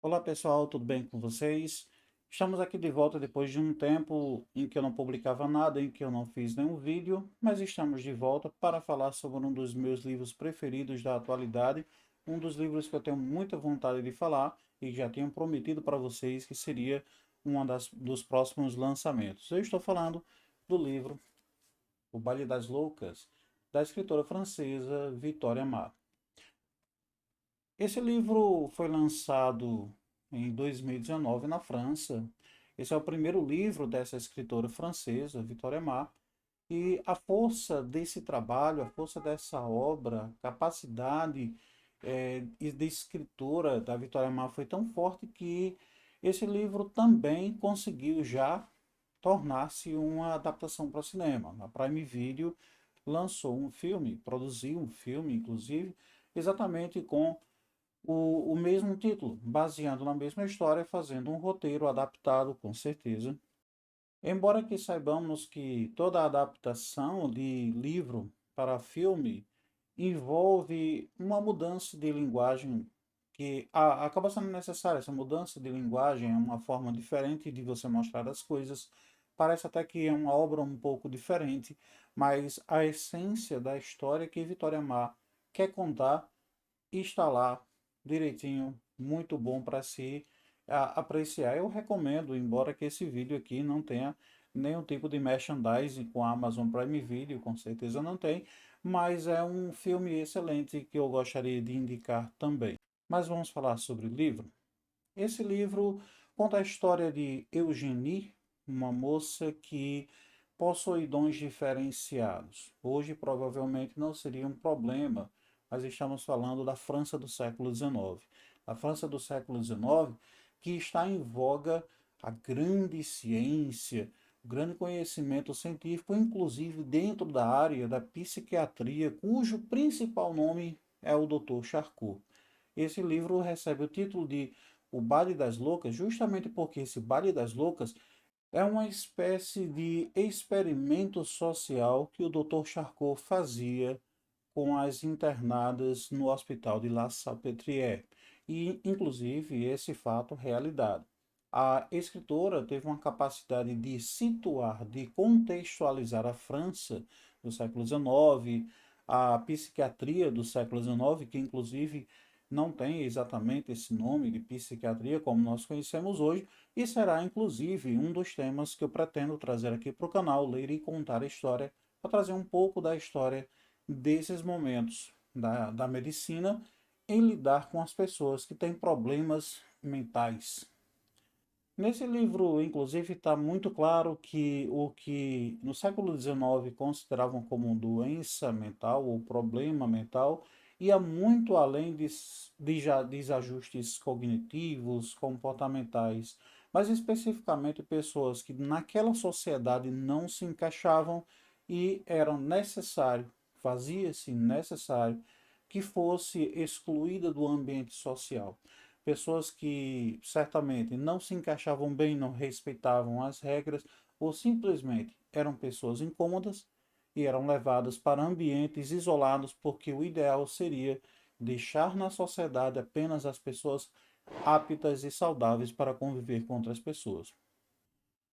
Olá pessoal, tudo bem com vocês? Estamos aqui de volta depois de um tempo em que eu não publicava nada, em que eu não fiz nenhum vídeo, mas estamos de volta para falar sobre um dos meus livros preferidos da atualidade, um dos livros que eu tenho muita vontade de falar e já tinha prometido para vocês que seria dos próximos lançamentos. Eu estou falando do livro O Baile das Loucas, da escritora francesa Victoria Amar. Esse livro foi lançado em 2019 na França. Esse é o primeiro livro dessa escritora francesa, Victoria Amar. E a força desse trabalho, a força dessa obra, a capacidade de escritora da Victoria Amar foi tão forte que esse livro também conseguiu já tornar-se uma adaptação para o cinema. A Prime Video lançou um filme, produziu um filme, inclusive, exatamente com o mesmo título, baseando na mesma história, fazendo um roteiro adaptado, com certeza. Embora que saibamos que toda adaptação de livro para filme envolve uma mudança de linguagem que acaba sendo necessária. Essa mudança de linguagem é uma forma diferente de você mostrar as coisas. Parece até que é uma obra um pouco diferente, mas a essência da história que Vitória Mar quer contar está lá direitinho, muito bom para se apreciar. Eu recomendo, embora que esse vídeo aqui não tenha nenhum tipo de merchandising com a Amazon Prime Video, com certeza não tem, mas é um filme excelente que eu gostaria de indicar também. Mas vamos falar sobre o livro. Esse livro conta a história de Eugenie, uma moça que possui dons diferenciados. Hoje provavelmente não seria um problema, mas estamos falando da França do século XIX. A França do século XIX que está em voga a grande ciência, o grande conhecimento científico, inclusive dentro da área da psiquiatria, cujo principal nome é o Dr. Charcot. Esse livro recebe o título de O Baile das Loucas, justamente porque esse Baile das Loucas é uma espécie de experimento social que o Dr. Charcot fazia com as internadas no hospital de La Salpêtrière. E, inclusive, esse fato realidade. A escritora teve uma capacidade de situar, de contextualizar a França do século XIX, a psiquiatria do século XIX, que inclusive não tem exatamente esse nome de psiquiatria como nós conhecemos hoje, e será inclusive um dos temas que eu pretendo trazer aqui para o canal, ler e contar a história, para trazer um pouco da história desses momentos da medicina em lidar com as pessoas que têm problemas mentais. Nesse livro, inclusive, está muito claro que o que no século XIX consideravam como doença mental ou problema mental ia muito além de desajustes cognitivos, comportamentais, mas especificamente pessoas que naquela sociedade não se encaixavam e eram necessário, fazia-se necessário que fosse excluída do ambiente social. Pessoas que certamente não se encaixavam bem, não respeitavam as regras ou simplesmente eram pessoas incômodas e eram levadas para ambientes isolados porque o ideal seria deixar na sociedade apenas as pessoas aptas e saudáveis para conviver com outras pessoas.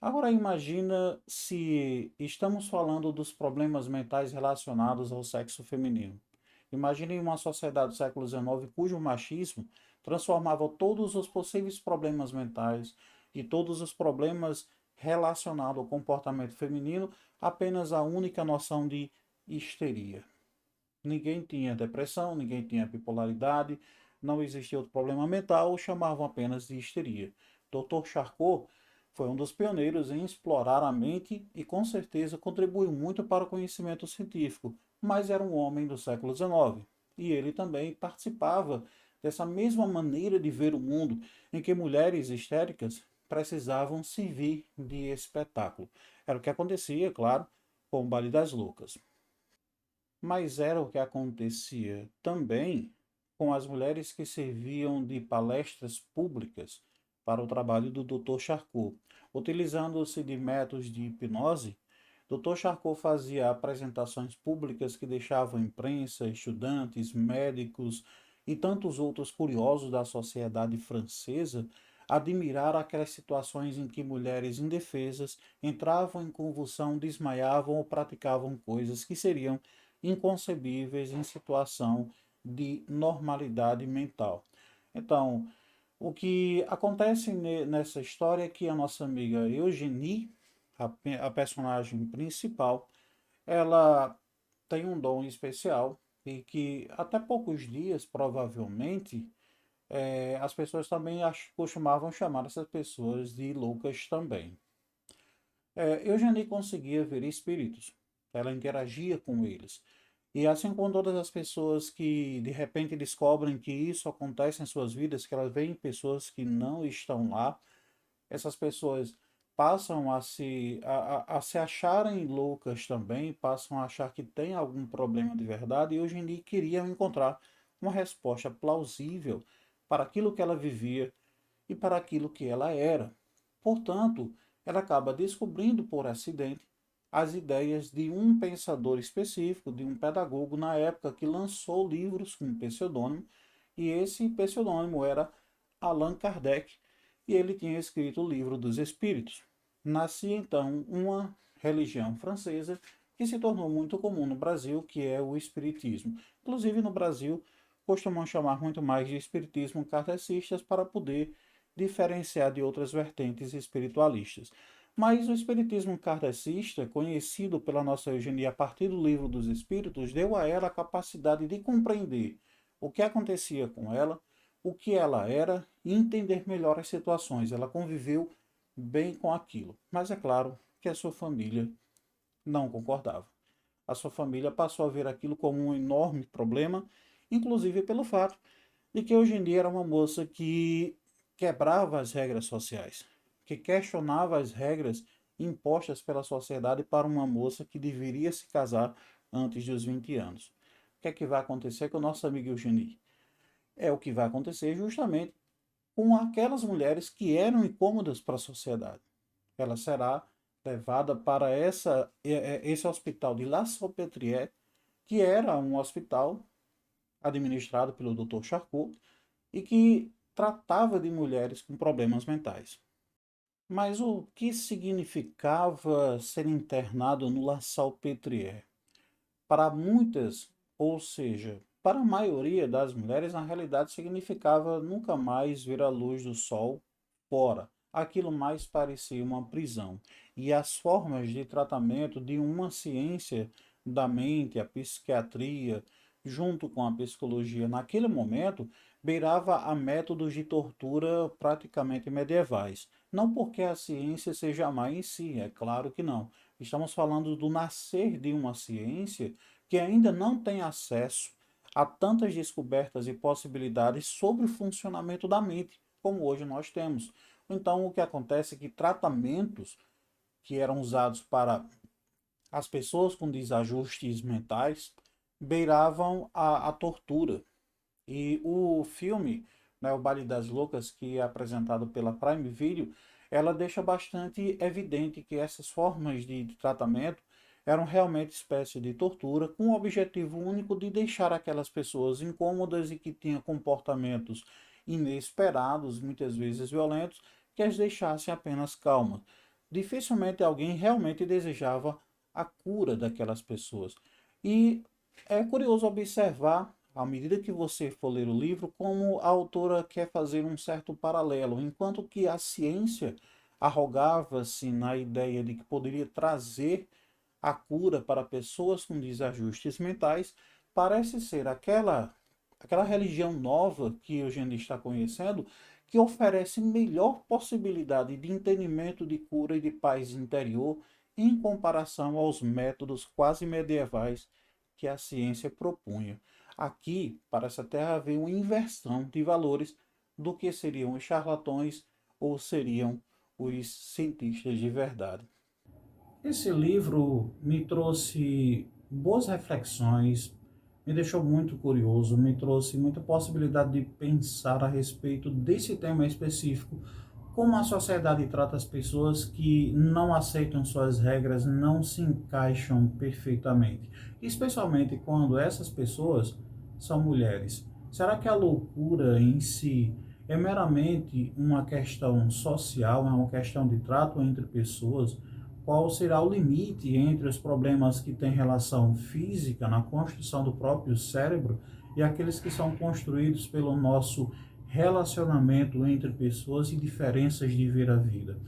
Agora imagina se estamos falando dos problemas mentais relacionados ao sexo feminino. Imagine uma sociedade do século XIX cujo machismo transformava todos os possíveis problemas mentais e todos os problemas relacionados ao comportamento feminino apenas a única noção de histeria. Ninguém tinha depressão, ninguém tinha bipolaridade, não existia outro problema mental, chamavam apenas de histeria. Dr. Charcot foi um dos pioneiros em explorar a mente e com certeza contribuiu muito para o conhecimento científico, mas era um homem do século XIX e ele também participava dessa mesma maneira de ver o mundo em que mulheres histéricas precisavam servir de espetáculo. Era o que acontecia, claro, com o Baile das Loucas. Mas era o que acontecia também com as mulheres que serviam de palestras públicas para o trabalho do Dr. Charcot. Utilizando-se de métodos de hipnose, Dr. Charcot fazia apresentações públicas que deixavam imprensa, estudantes, médicos e tantos outros curiosos da sociedade francesa admiraram aquelas situações em que mulheres indefesas entravam em convulsão, desmaiavam ou praticavam coisas que seriam inconcebíveis em situação de normalidade mental. Então, o que acontece nessa história é que a nossa amiga Eugenie, a personagem principal, ela tem um dom especial e que até poucos dias, provavelmente, as pessoas também costumavam chamar essas pessoas de loucas também. Eugenie conseguia ver espíritos, ela interagia com eles. E assim como todas as pessoas que de repente descobrem que isso acontece em suas vidas, que elas veem pessoas que não estão lá, essas pessoas passam a se acharem loucas também, passam a achar que tem algum problema de verdade, e hoje em dia queriam encontrar uma resposta plausível para aquilo que ela vivia e para aquilo que ela era. Portanto, ela acaba descobrindo por acidente as ideias de um pensador específico, de um pedagogo na época que lançou livros com pseudônimo, e esse pseudônimo era Allan Kardec, e ele tinha escrito o Livro dos Espíritos. Nascia então uma religião francesa que se tornou muito comum no Brasil, que é o Espiritismo. Inclusive no Brasil, costumam chamar muito mais de Espiritismo kardecistas para poder diferenciar de outras vertentes espiritualistas. Mas o Espiritismo kardecista, conhecido pela nossa Eugenia a partir do Livro dos Espíritos, deu a ela a capacidade de compreender o que acontecia com ela, o que ela era e entender melhor as situações. Ela conviveu bem com aquilo. Mas é claro que a sua família não concordava. A sua família passou a ver aquilo como um enorme problema, inclusive pelo fato de que hoje em dia era uma moça que quebrava as regras sociais, que questionava as regras impostas pela sociedade para uma moça que deveria se casar antes dos 20 anos. O que é que vai acontecer com o nosso amigo Eugenie? É o que vai acontecer justamente com aquelas mulheres que eram incômodas para a sociedade. Ela será levada para esse hospital de La Salpêtrière, que era um hospital administrado pelo Dr. Charcot e que tratava de mulheres com problemas mentais. Mas o que significava ser internado no La Salpêtrière? Para muitas, ou seja, para a maioria das mulheres, na realidade significava nunca mais ver a luz do sol fora. Aquilo mais parecia uma prisão. E as formas de tratamento de uma ciência da mente, a psiquiatria, junto com a psicologia, naquele momento, beirava a métodos de tortura praticamente medievais. Não porque a ciência seja má em si, é claro que não. Estamos falando do nascer de uma ciência que ainda não tem acesso a tantas descobertas e possibilidades sobre o funcionamento da mente, como hoje nós temos. Então, o que acontece é que tratamentos que eram usados para as pessoas com desajustes mentais beiravam a tortura. E o filme, né, O Baile das Loucas, que é apresentado pela Prime Video, ela deixa bastante evidente que essas formas de tratamento eram realmente espécie de tortura, com o objetivo único de deixar aquelas pessoas incômodas e que tinham comportamentos inesperados, muitas vezes violentos, que as deixassem apenas calmas. Dificilmente alguém realmente desejava a cura daquelas pessoas. E é curioso observar, à medida que você for ler o livro, como a autora quer fazer um certo paralelo, enquanto que a ciência arrogava-se na ideia de que poderia trazer a cura para pessoas com desajustes mentais, parece ser aquela religião nova que a gente está conhecendo, que oferece melhor possibilidade de entendimento de cura e de paz interior em comparação aos métodos quase medievais que a ciência propunha. Aqui parece até haver uma inversão de valores do que seriam os charlatões ou seriam os cientistas de verdade. Esse livro me trouxe boas reflexões, me deixou muito curioso, me trouxe muita possibilidade de pensar a respeito desse tema específico, como a sociedade trata as pessoas que não aceitam suas regras, não se encaixam perfeitamente, especialmente quando essas pessoas são mulheres. Será que a loucura em si é meramente uma questão social, é uma questão de trato entre pessoas? Qual será o limite entre os problemas que têm relação física na construção do próprio cérebro e aqueles que são construídos pelo nosso relacionamento entre pessoas e diferenças de ver a vida?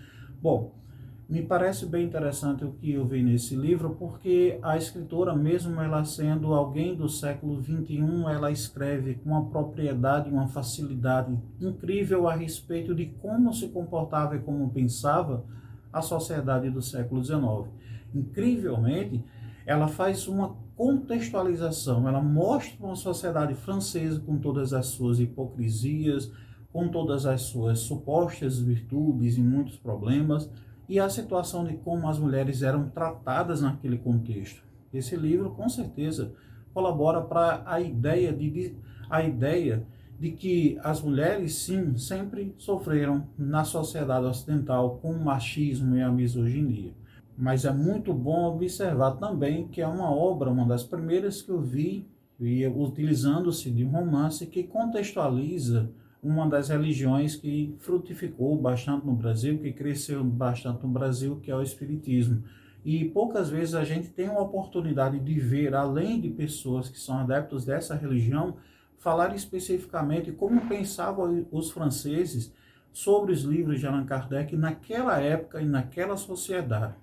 Bom, me parece bem interessante o que eu vi nesse livro, porque a escritora, mesmo ela sendo alguém do século XXI, ela escreve com uma propriedade, uma facilidade incrível a respeito de como se comportava e como pensava a sociedade do século XIX. Incrivelmente, ela faz uma contextualização, ela mostra uma sociedade francesa com todas as suas hipocrisias, com todas as suas supostas virtudes e muitos problemas, e a situação de como as mulheres eram tratadas naquele contexto. Esse livro, com certeza, colabora para a ideia de que as mulheres, sim, sempre sofreram na sociedade ocidental com o machismo e a misoginia. Mas é muito bom observar também que é uma obra, uma das primeiras que eu vi, e utilizando-se de um romance que contextualiza uma das religiões que frutificou bastante no Brasil, que cresceu bastante no Brasil, que é o Espiritismo. E poucas vezes a gente tem a oportunidade de ver, além de pessoas que são adeptos dessa religião, falar especificamente como pensavam os franceses sobre os livros de Allan Kardec naquela época e naquela sociedade.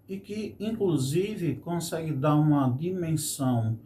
E que, inclusive, consegue dar uma dimensão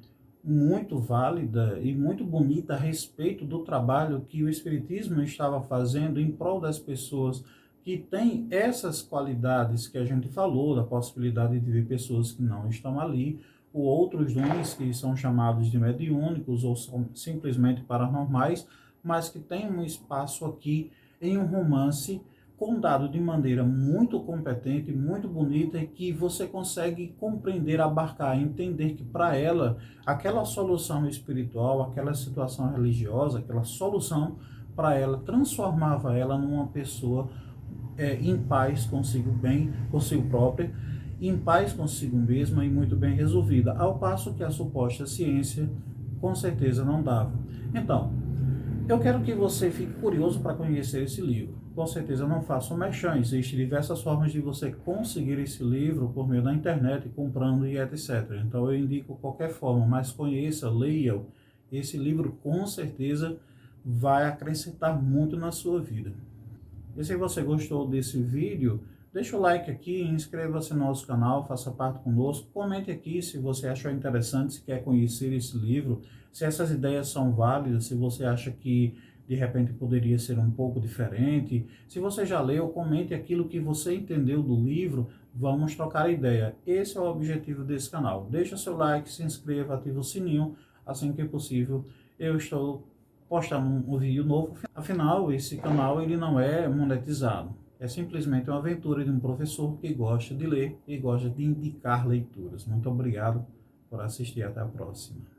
muito válida e muito bonita a respeito do trabalho que o Espiritismo estava fazendo em prol das pessoas que têm essas qualidades que a gente falou, da possibilidade de ver pessoas que não estão ali, ou outros dons que são chamados de mediúnicos ou são simplesmente paranormais, mas que têm um espaço aqui em um romance contado de maneira muito competente, muito bonita e que você consegue compreender, abarcar, entender que para ela aquela solução espiritual, aquela situação religiosa, aquela solução para ela transformava ela numa pessoa em paz consigo bem, consigo própria, em paz consigo mesma e muito bem resolvida, ao passo que a suposta ciência com certeza não dava. Então, eu quero que você fique curioso para conhecer esse livro. Com certeza não faça um merchan, existem diversas formas de você conseguir esse livro por meio da internet, comprando e etc. Então eu indico qualquer forma, mas conheça, leia-o. Esse livro com certeza vai acrescentar muito na sua vida. E se você gostou desse vídeo, deixa o like aqui, inscreva-se no nosso canal, faça parte conosco, comente aqui se você achou interessante, se quer conhecer esse livro, se essas ideias são válidas, se você acha que de repente poderia ser um pouco diferente. Se você já leu, comente aquilo que você entendeu do livro, vamos trocar ideia. Esse é o objetivo desse canal. Deixa o seu like, se inscreva, ative o sininho, assim que possível eu estou postando um vídeo novo. Afinal, esse canal ele não é monetizado. É simplesmente uma aventura de um professor que gosta de ler e gosta de indicar leituras. Muito obrigado por assistir. Até a próxima.